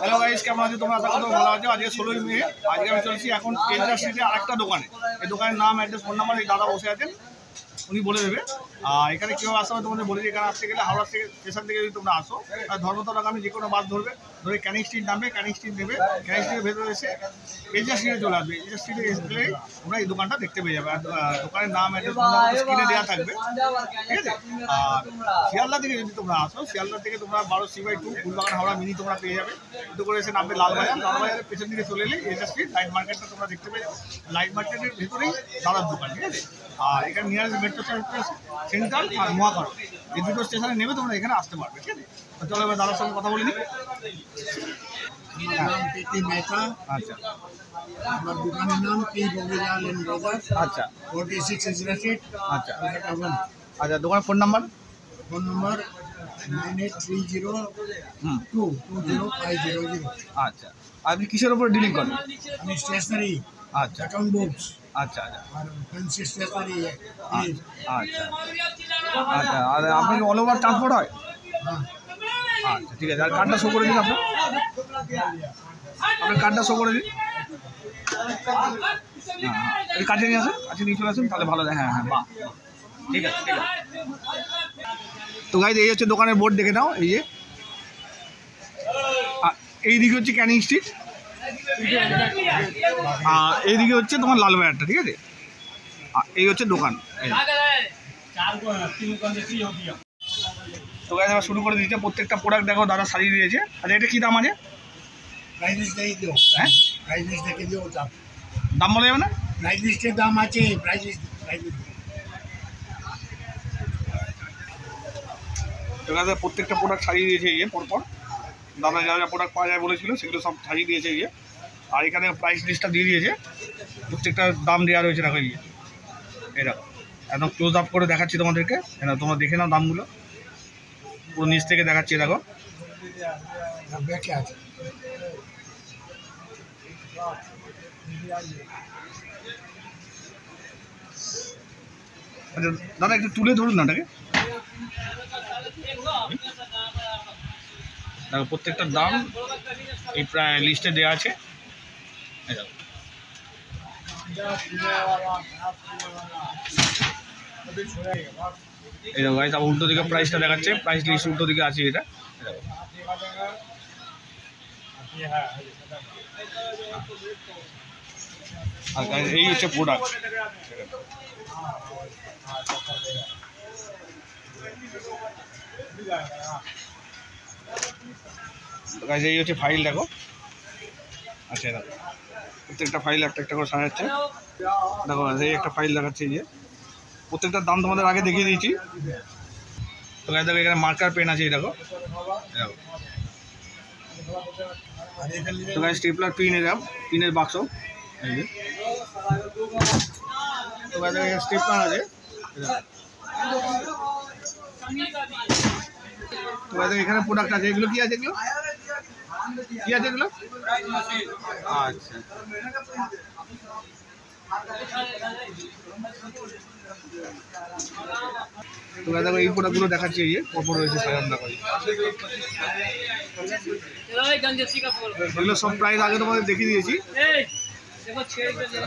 Hello guys, কেমন আছো তোমরা? আশা করি ভালো আছো। আজকে 16ই মে। আজকে আমি চলছি এখন এজরা স্ট্রিটে আরেকটা দোকানে। এই দোকানের নাম, অ্যাড্রেস, ফোন নাম্বার এই দাদা বসে আছেন, উনি বলে দেবে। আর এখানে কীভাবে আসতে হবে তোমাদের বলে দিই। এখানে আসতে গেলে হাওড়া স্টেশন থেকে যদি তোমরা আসো, আর ধর্মতলাগামী যে কোনো বাস ধরবে, ধরে ক্যানিং স্ট্রিট নামবে, ক্যানিং স্ট্রিট নেবে, ক্যানিং স্ট্রিটের ভেতরে এসে এজরা স্ট্রিটে চলে আসবে। এজরা স্ট্রিটে এসে তোমরা এই দোকানটা দেখতে পেয়ে যাবে। আর দোকানের নাম, অ্যাড্রেস, ফোন নাম্বার স্ক্রিনে দেওয়া থাকবে, ঠিক আছে? আর শিয়ালদা থেকে যদি তোমরা আসো, শিয়ালদা থেকে তোমরা 12C/2 ফুলবাগান হাওড়া মিনি তোমরা পেয়ে যাবে। একটু করে এসে নামবে লালবাজার, লালবাজারের পেছন দিকে চলে এলে এজরা স্ট্রিট লাইট মার্কেটটা তোমরা দেখতে পেয়ে যাবে। লাইট মার্কেটের ভেতরেই দাদার দোকান, ঠিক আছে? আর এখানে নিয়ারেস্ট মেট্রো সেন্ট্রাল আর মহাকরণ, এই দুটো স্টেশনে নেমে তোমরা এখানে আসতে পারবে, ঠিক আছে? তো চলো এবার দাদার সঙ্গে কথা বলে নিই। আচ্ছা, আমার দোকানের নাম পি বগিলাল এন্ড ব্রাদার্স। আচ্ছা, 46 এজরা স্ট্রিট। আচ্ছা আচ্ছা, দোকানের ফোন নাম্বার? ফোন নম্বর 9830220500। আচ্ছা, আপনি কিসের উপরে ডিলিং করেন? আমি স্টেশনারি, আচ্ছা অ্যাকাউন্ট বুকস আচ্ছা আচ্ছা আর ফ্যান্সি স্টেশনারি। আচ্ছা আচ্ছা, আর আপনি অল ওভার ট্রান্সপোর্ট হয়? হ্যাঁ, আচ্ছা, ঠিক আছে। আর কার্ডটা শো করে দিন আপনার কার্ডটা শো করে দিন। হ্যাঁ, কাছে নিয়ে আসুন, কাছে নিয়ে চলে আসুন, তাহলে ভালো। হ্যাঁ হ্যাঁ, বাহ, ঠিক আছে ঠিক আছে। তো গাইজ, এই হচ্ছে দোকানের বোর্ড, দেখে নাও। এই যে এইদিকে হচ্ছে ক্যানিং স্ট্রিট, আর এইদিকে হচ্ছে তোমার লালবাজারটা, ঠিক আছে? এই হচ্ছে দোকান। তো গাইজ, আমরা শুরু করে দিয়েছে। প্রত্যেকটা প্রোডাক্ট দেখো দাদা সারিয়ে দিয়েছে। আচ্ছা, এটা কী দাম আছে? প্রাইস লিস্ট দিয়ে দিও। হ্যাঁ, প্রাইস লিস্ট দেখে দিও। দাম বলা যাবে না? প্রাইস লিস্টের দাম আছে। প্রাইস লিস্ট তো গাইজ, প্রত্যেকটা প্রোডাক্ট সারিয়ে দিয়েছে এই যে পরপর। দাদা যা যা প্রোডাক্ট পাওয়া যায় বলেছিল সেগুলো সব সারিয়ে দিয়েছে এই যে। আর এখানে প্রাইস লিস্টটা দিয়ে দিয়েছে, প্রত্যেকটা দাম দেওয়া রয়েছে। দেখো এই দেখো, একদম ক্লোজ আপ করে দেখাচ্ছি তোমাদেরকে। তোমরা দেখে নাও দামগুলো, পুরো নিচ থেকে দেখাচ্ছি। দেখো ব্যাকে আছে। আচ্ছা দাদা, একটু তুলে ধরুন না ওটাকে। দেখো প্রত্যেকটার দাম এই প্রায় লিস্টে দেওয়া আছে। এই দেখো গাইস, আবার উল্টো দিকে প্রাইসটা দেখাচ্ছে। প্রাইস লিস্ট উল্টো দিকে আছে এটা। আর এই হচ্ছে প্রোডাক্ট। গাইস, এই হচ্ছে ফাইল, দেখো। আচ্ছা, দেখো প্রত্যেকটা ফাইল একটা একটা করে সাজাচ্ছে। দেখো এই একটা ফাইল দেখাচ্ছে। এই যে প্রত্যেকটার দাম তোমাদের আগে দেখিয়ে দিয়েছি। তো গাইস দেখো, এখানে মার্কার পেন আছে। এই দেখো, তো গাইস স্টেপলার পিন, এরকম পিনের বাক্স। এই যে তো গাইস দেখো, স্টেপলার আছে। তো গাইস এখানে প্রোডাক্ট আছে। এগুলো কি আছে? এগুলো কি আছে? এগুলো আচ্ছা, তো গাইস দেখো এই প্রোডাক্টগুলো দেখাচ্ছি। এই যে পরপর রয়েছে সাজানো। দেখো এগুলো সব প্রাইস আগে তোমাদের দেখিয়ে দিয়েছি।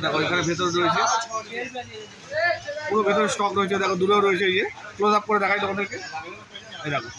দেখো এখানে ভেতরে রয়েছে, পুরো ভেতরে স্টক রয়েছে। দেখো দূরেও রয়েছে। এই যে ক্লোজ আপ করে দেখাই তোমাদেরকে। এই দেখো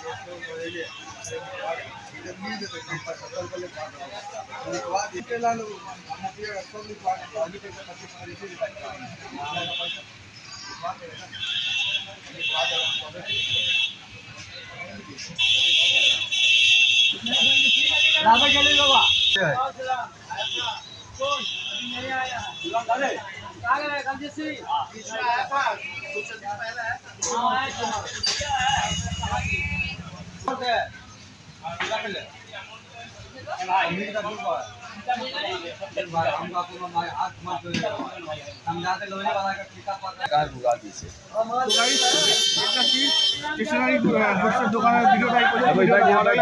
দোকানের ভিডিওটা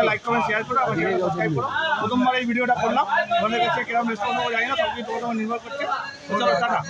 লাইক কমেন্ট শেয়ার করো, সাবস্ক্রাইব করো। প্রথমবার এই ভিডিওটা করলাম, তোমাদের কাছে কিরকম রেসপন্স জানি না, সব কিছু তোমার নির্ভর করছে। চলো টাটা।